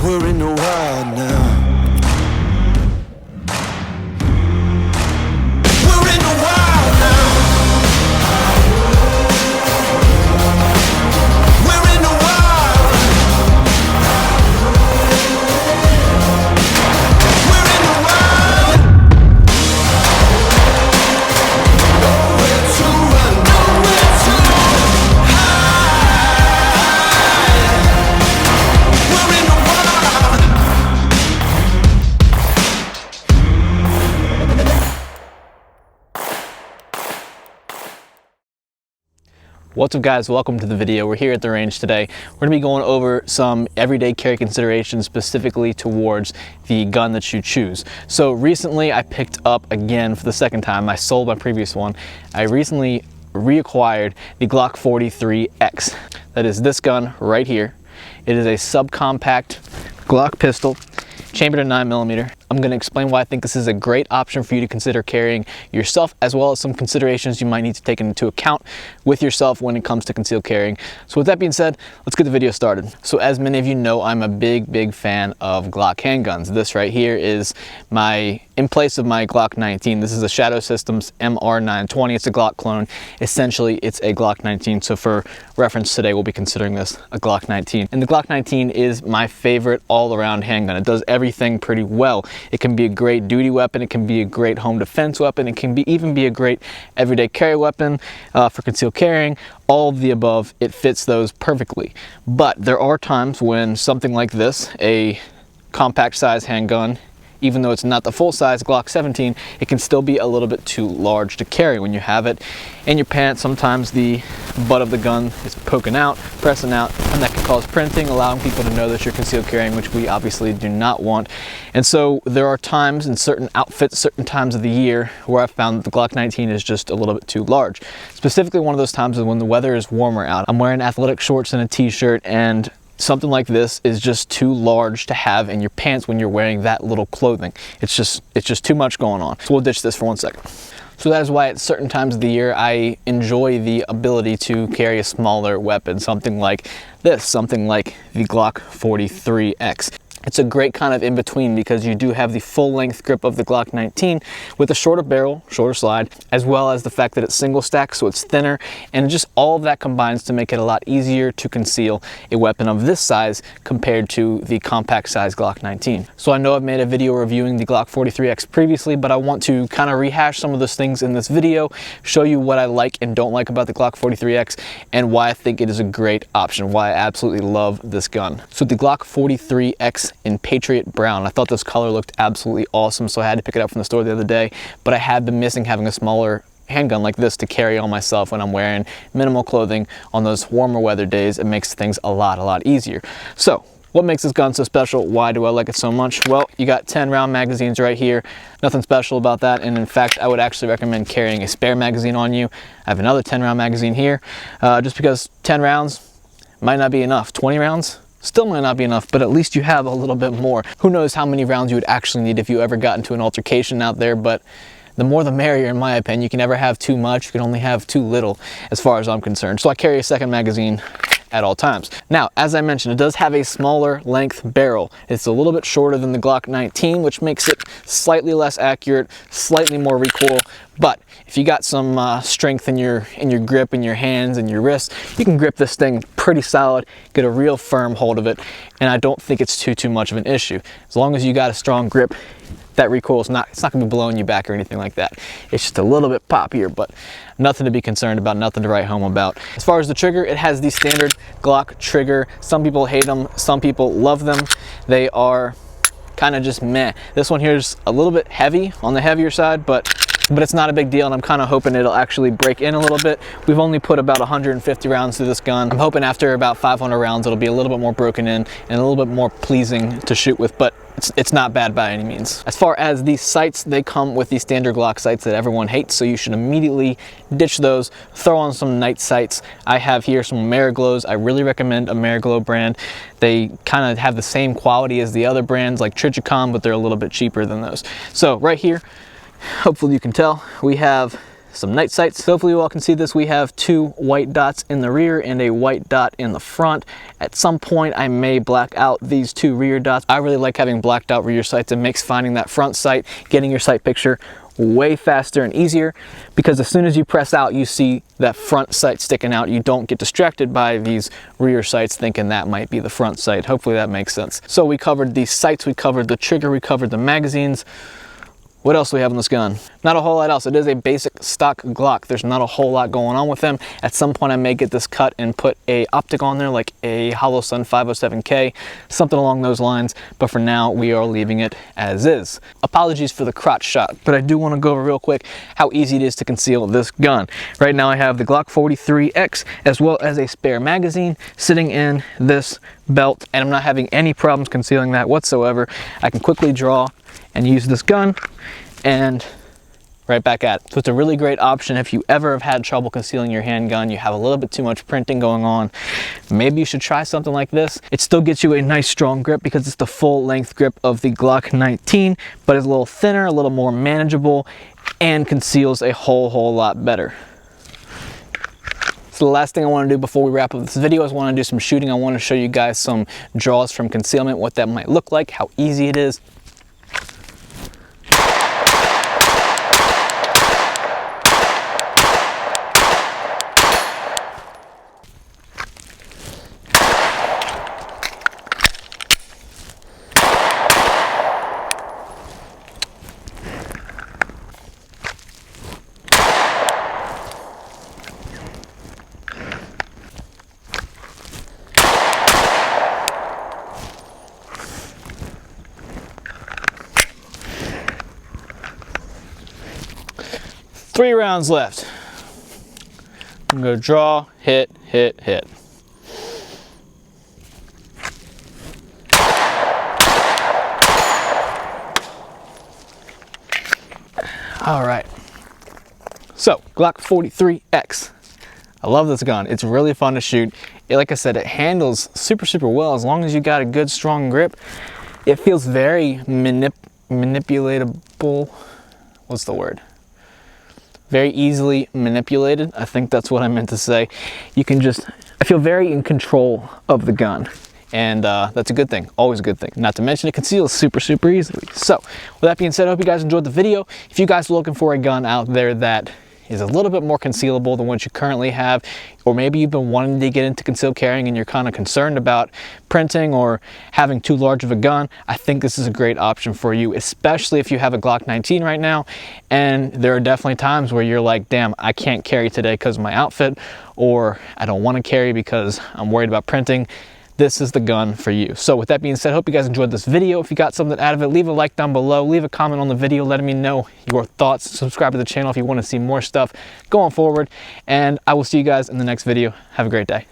We're in the wild now. We're in the wild now. We're in the wild. We're in the wild. Nowhere to run, nowhere to hide. We're in the wild. What's up guys, welcome to the video. We're here at the range today. We're gonna be going over some everyday carry considerations specifically towards the gun that you choose. So recently I picked up again for the second time. I sold my previous one. I recently reacquired the GLOCK 43X. That is this gun right here. It is a subcompact Glock pistol, chambered in 9mm. I'm going to explain why I think this is a great option for you to consider carrying yourself, as well as some considerations you might need to take into account with yourself when it comes to concealed carrying. So with that being said, let's get the video started. So as many of you know, I'm a big fan of Glock handguns. This right here is in place of my Glock 19. This is a Shadow Systems MR920. It's a Glock clone. Essentially, it's a Glock 19. So for reference today, we'll be considering this a Glock 19. And the Glock 19 is my favorite all-around handgun. It does everything pretty well. It can be a great duty weapon, it can be a great home defense weapon, it can even be a great everyday carry weapon for concealed carrying. All of the above, it fits those perfectly. But there are times when something like this, a compact size handgun, even though it's not the full size Glock 17, it can still be a little bit too large to carry. When you have it in your pants, sometimes the butt of the gun is poking out, pressing out, and that can cause printing, allowing people to know that you're concealed carrying, which we obviously do not want. And so there are times in certain outfits, certain times of the year, where I've found that the Glock 19 is just a little bit too large. Specifically, one of those times is when the weather is warmer out. I'm wearing athletic shorts and a t-shirt, and something like this is just too large to have in your pants when you're wearing that little clothing. It's just too much going on. So we'll ditch this for 1 second. So that is why at certain times of the year I enjoy the ability to carry a smaller weapon, something like this, something like the GLOCK 43X. It's a great kind of in-between because you do have the full-length grip of the Glock 19 with a shorter barrel, shorter slide, as well as the fact that it's single stack, so it's thinner, and just all of that combines to make it a lot easier to conceal a weapon of this size compared to the compact size Glock 19. So I know I've made a video reviewing the GLOCK 43X previously, but I want to kind of rehash some of those things in this video, show you what I like and don't like about the GLOCK 43X, and why I think it is a great option, why I absolutely love this gun. So the GLOCK 43X in Patriot Brown. I thought this color looked absolutely awesome, so I had to pick it up from the store the other day, but I had been missing having a smaller handgun like this to carry on myself when I'm wearing minimal clothing on those warmer weather days. It makes things a lot easier. So what makes this gun so special? Why do I like it so much? Well, you got 10 round magazines right here. Nothing special about that, and in fact I would actually recommend carrying a spare magazine on you. I have another 10 round magazine here, just because 10 rounds might not be enough. 20 rounds still might not be enough, but at least you have a little bit more. Who knows how many rounds you would actually need if you ever got into an altercation out there, but the more the merrier in my opinion. You can never have too much, you can only have too little as far as I'm concerned. So I carry a second magazine at all times. Now, as I mentioned, it does have a smaller length barrel. It's a little bit shorter than the Glock 19, which makes it slightly less accurate, slightly more recoil, but if you got some strength in your grip, in your hands and your wrists, you can grip this thing pretty solid, get a real firm hold of it, and I don't think it's too much of an issue. As long as you got a strong grip, that recoil is it's not gonna be blowing you back or anything like that. It's just a little bit poppier, but nothing to be concerned about, nothing to write home about. As far as the trigger, it has the standard Glock trigger. Some people hate them, some people love them. They are kind of just meh. This one here is a little bit heavy, on the heavier side, but it's not a big deal, and I'm kind of hoping it'll actually break in a little bit. We've only put about 150 rounds through this gun. I'm hoping after about 500 rounds it'll be a little bit more broken in and a little bit more pleasing to shoot with, but it's not bad by any means. As far as these sights, they come with the standard Glock sights that everyone hates, so you should immediately ditch those, throw on some night sights. I have here some Ameriglows. I really recommend Ameriglow brand. They kind of have the same quality as the other brands like Trichicom, but they're a little bit cheaper than those. So right here, hopefully you can tell, we have some night sights. So hopefully you all can see this. We have 2 white dots in the rear and a white dot in the front. At some point I may black out these 2 rear dots. I really like having blacked out rear sights. It makes finding that front sight, getting your sight picture way faster and easier, because as soon as you press out, you see that front sight sticking out. You don't get distracted by these rear sights thinking that might be the front sight. Hopefully that makes sense. So we covered the sights, we covered the trigger, we covered the magazines. What else do we have on this gun? Not a whole lot else. It is a basic stock Glock. There's not a whole lot going on with them. At some point I may get this cut and put a optic on there, like a Holosun 507K, something along those lines. But for now, we are leaving it as is. Apologies for the crotch shot, but I do want to go over real quick how easy it is to conceal this gun. Right now I have the GLOCK 43X as well as a spare magazine sitting in this belt, and I'm not having any problems concealing that whatsoever. I can quickly draw and use this gun and right back at it. So it's a really great option if you ever have had trouble concealing your handgun, you have a little bit too much printing going on, maybe you should try something like this. It still gets you a nice strong grip because it's the full length grip of the Glock 19, but it's a little thinner, a little more manageable, and conceals a whole lot better. So the last thing I want to do before we wrap up this video is I want to do some shooting. I want to show you guys some draws from concealment, what that might look like, how easy it is. Three rounds left. I'm gonna draw, hit, hit, hit. All right. So, Glock 43X. I love this gun. It's really fun to shoot. Like I said, it handles super well as long as you got a good strong grip. It feels very manipulatable. What's the word? Very easily manipulated. I think that's what I meant to say. You can just, I feel very in control of the gun. And that's a good thing, always a good thing. Not to mention it conceals super easily. So with that being said, I hope you guys enjoyed the video. If you guys are looking for a gun out there that is a little bit more concealable than what you currently have, or maybe you've been wanting to get into concealed carrying and you're kind of concerned about printing or having too large of a gun, I think this is a great option for you, especially if you have a Glock 19 right now. And there are definitely times where you're like, damn, I can't carry today because of my outfit, or I don't want to carry because I'm worried about printing. This is the gun for you. So with that being said, hope you guys enjoyed this video. If you got something out of it, leave a like down below, leave a comment on the video letting me know your thoughts. Subscribe to the channel if you want to see more stuff going forward, and I will see you guys in the next video. Have a great day.